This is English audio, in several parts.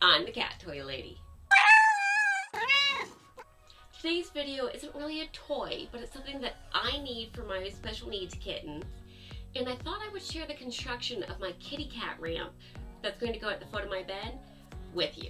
I'm the cat toy lady. Today's video isn't really a toy, but it's something that I need for my special needs kitten. And I thought I would share the construction of my kitty cat ramp that's going to go at the foot of my bed with you.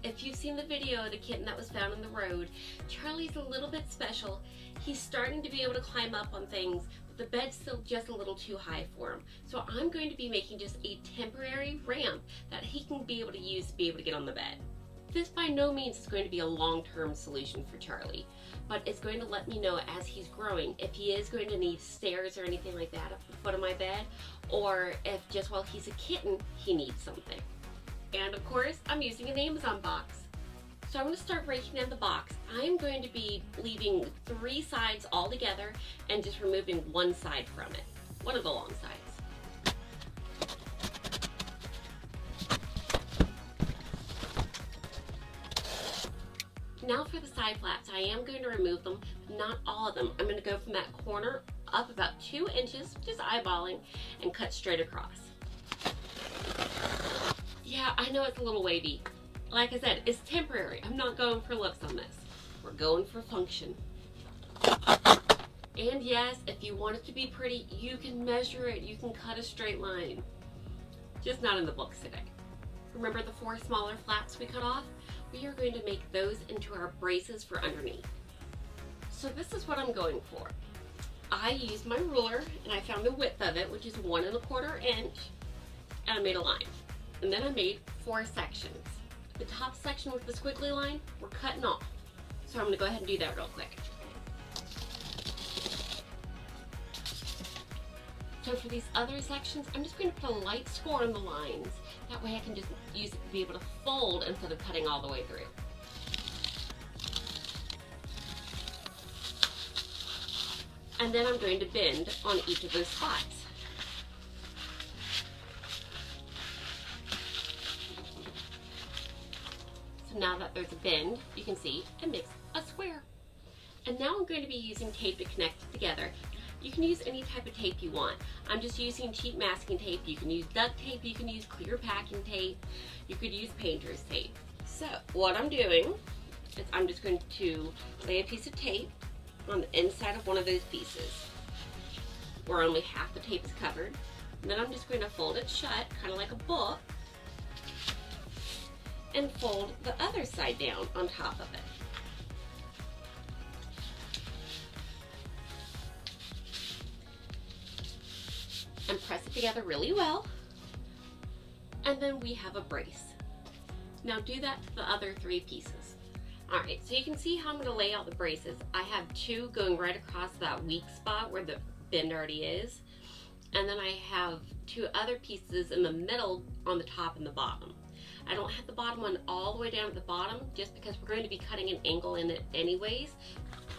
If you've seen the video of the kitten that was found on the road, Charlie's a little bit special. He's starting to be able to climb up on things, but the bed's still just a little too high for him. So I'm going to be making just a temporary ramp that he can be able to use to be able to get on the bed. This by no means is going to be a long-term solution for Charlie, but it's going to let me know as he's growing if he is going to need stairs or anything like that at the foot of my bed, or if just while he's a kitten, he needs something. And of course, I'm using an Amazon box. So I'm going to start breaking down the box. I'm going to be leaving 3 sides all together and just removing one side from it, one of the long sides. Now for the side flaps, I am going to remove them, but not all of them. I'm going to go from that corner up about 2 inches, just eyeballing, and cut straight across. Yeah, I know it's a little wavy. Like I said, it's temporary. I'm not going for looks on this. We're going for function. And yes, if you want it to be pretty, you can measure it. You can cut a straight line. Just not in the books today. Remember the 4 smaller flaps we cut off? We are going to make those into our braces for underneath. So this is what I'm going for. I used my ruler and I found the width of it, which is 1 1/4 inch, and I made a line. And then I made 4 sections. The top section with the squiggly line, we're cutting off. So I'm going to go ahead and do that real quick. So for these other sections, I'm just going to put a light score on the lines. That way I can just use it to be able to fold instead of cutting all the way through. And then I'm going to bend on each of those spots. So now that there's a bend, you can see it makes a square. And now I'm going to be using tape to connect it together. You can use any type of tape you want. I'm just using cheap masking tape. You can use duct tape, you can use clear packing tape, you could use painter's tape. So what I'm doing is I'm just going to lay a piece of tape on the inside of one of those pieces where only half the tape is covered. And then I'm just going to fold it shut, kind of like a book, and fold the other side down on top of it. And press it together really well. And then we have a brace. Now do that to the other 3 pieces. Alright, so you can see how I'm going to lay out the braces. I have 2 going right across that weak spot where the bend already is. And then I have 2 other pieces in the middle on the top and the bottom. I don't have the bottom one all the way down at the bottom just because we're going to be cutting an angle in it anyways.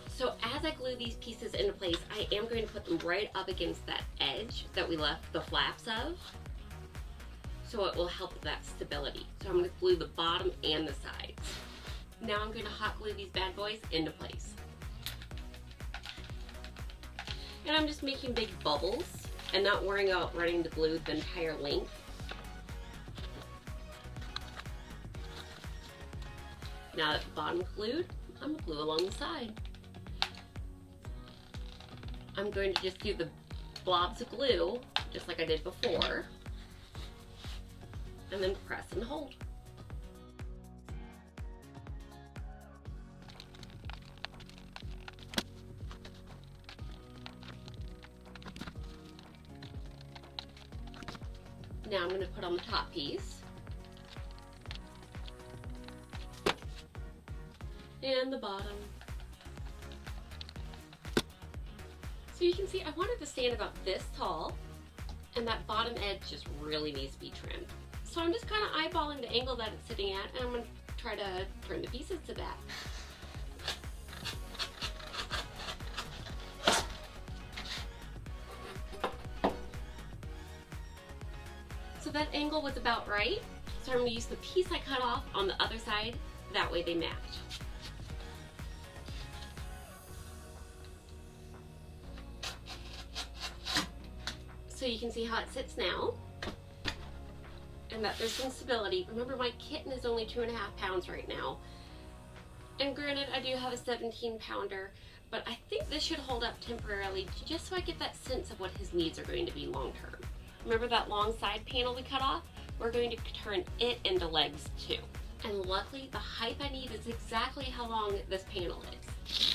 So as I glue these pieces into place, I am going to put them right up against that edge that we left the flaps of. So it will help with that stability. So I'm going to glue the bottom and the sides. Now I'm going to hot glue these bad boys into place. And I'm just making big bubbles and not worrying about running the glue the entire length. Now that the bottom's glued, I'm going to glue along the side. I'm going to just do the blobs of glue, just like I did before, and then press and hold. Now I'm going to put on the top piece. And the bottom. So you can see I wanted to stand about this tall, and that bottom edge just really needs to be trimmed. So I'm just kind of eyeballing the angle that it's sitting at, and I'm going to try to turn the pieces to that. So that angle was about right. So I'm going to use the piece I cut off on the other side, that way they match. So you can see how it sits now. and that there's some stability. Remember, my kitten is only 2.5 pounds right now. And granted, I do have a 17-pounder, but I think this should hold up temporarily just so I get that sense of what his needs are going to be long term. Remember that long side panel we cut off? We're going to turn it into legs too. And luckily, the height I need is exactly how long this panel is.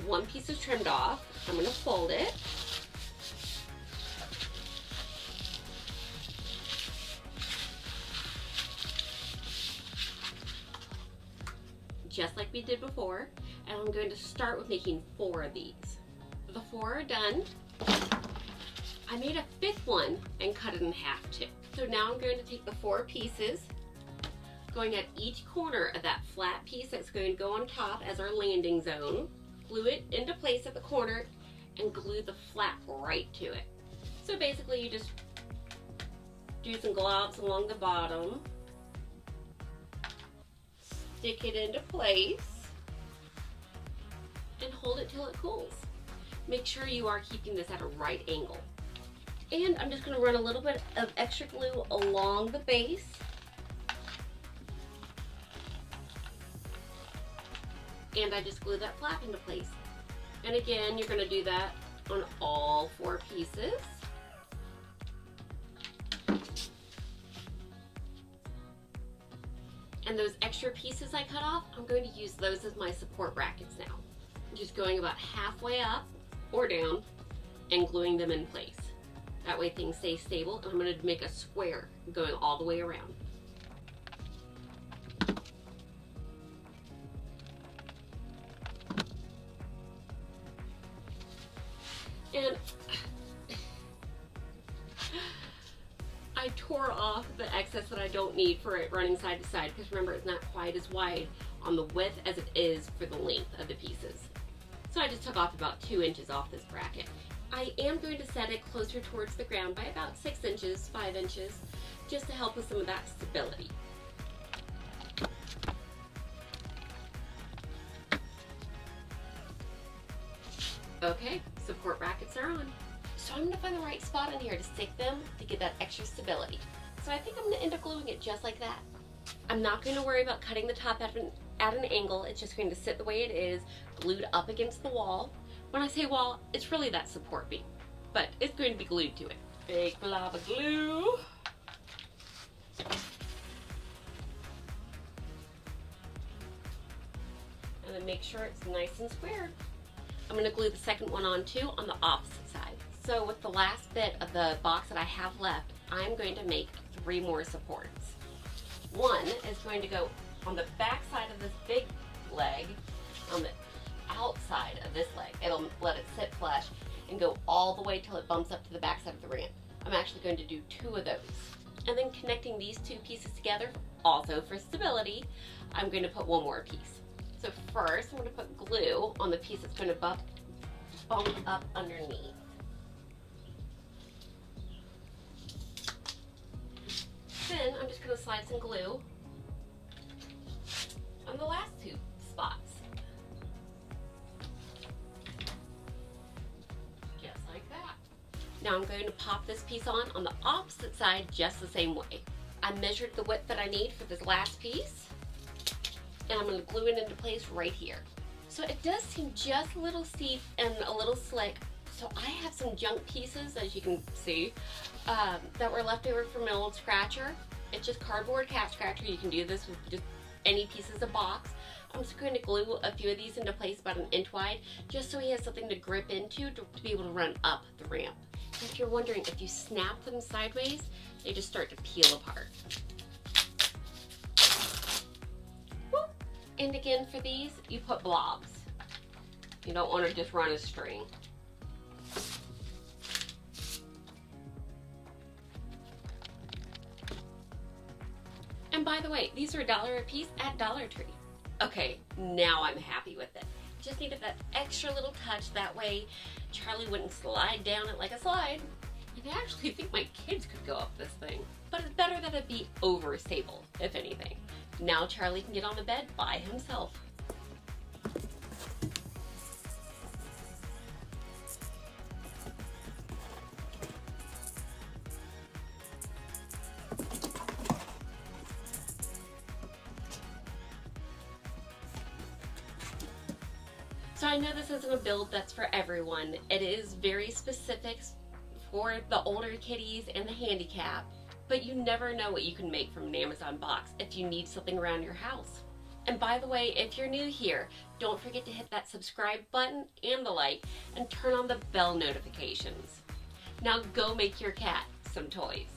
One piece is trimmed off. I'm going to fold it. Just like we did before, and I'm going to start with making 4 of these. The 4 are done. I made a 5th one and cut it in half too. So now I'm going to take the 4 pieces, going at each corner of that flat piece that's going to go on top as our landing zone, glue it into place at the corner, and glue the flap right to it. So basically you just do some globs along the bottom, stick it into place, and hold it till it cools. Make sure you are keeping this at a right angle. And I'm just going to run a little bit of extra glue along the base. And I just glue that flap into place. And again, you're going to do that on all 4 pieces. And those extra pieces I cut off, I'm going to use those as my support brackets now. I'm just going about halfway up or down and gluing them in place. That way things stay stable, and I'm going to make a square going all the way around. And I tore off the excess that I don't need for it running side to side, because remember, it's not quite as wide on the width as it is for the length of the pieces. So I just took off about 2 inches off this bracket. I am going to set it closer towards the ground by about 6 inches, 5 inches, just to help with some of that stability. Okay, support brackets are on. So I'm going to find the right spot in here to stick them to get that extra stability. So I think I'm going to end up gluing it just like that. I'm not going to worry about cutting the top at an angle. It's just going to sit the way it is, glued up against the wall. When I say wall, it's really that support beam, but it's going to be glued to it. Big blob of glue. And then make sure it's nice and square. I'm going to glue the second one on too on the opposite side. So with the last bit of the box that I have left, I'm going to make 3 more supports. One is going to go on the back side of this big leg, on the outside of this leg. It'll let it sit flush and go all the way till it bumps up to the back side of the ramp. I'm actually going to do 2 of those. And then connecting these 2 pieces together, also for stability, I'm going to put 1 more piece. So first, I'm going to put glue on the piece that's going to bump up underneath. Then I'm just going to slide some glue on the last 2 spots. Just like that. Now I'm going to pop this piece on the opposite side just the same way. I measured the width that I need for this last piece, and I'm going to glue it into place right here. So it does seem just a little steep and a little slick. So I have some junk pieces, as you can see, that were left over from an old scratcher. It's just cardboard cat scratcher. You can do this with just any pieces of box. I'm just going to glue a few of these into place about 1 inch wide, just so he has something to grip into to be able to run up the ramp. And if you're wondering, if you snap them sideways, they just start to peel apart. Whoop. And again, for these, you put blobs. You don't want to just run a string. And by the way, these are $1 a piece at Dollar Tree. Okay, now I'm happy with it. Just needed that extra little touch, that way Charlie wouldn't slide down it like a slide. And I actually think my kids could go up this thing. But it's better that it be overstable, if anything. Now Charlie can get on the bed by himself. So I know this isn't a build that's for everyone. It is very specific for the older kitties and the handicap, but you never know what you can make from an Amazon box if you need something around your house. And by the way, if you're new here, don't forget to hit that subscribe button and the like, and turn on the bell notifications. Now go make your cat some toys.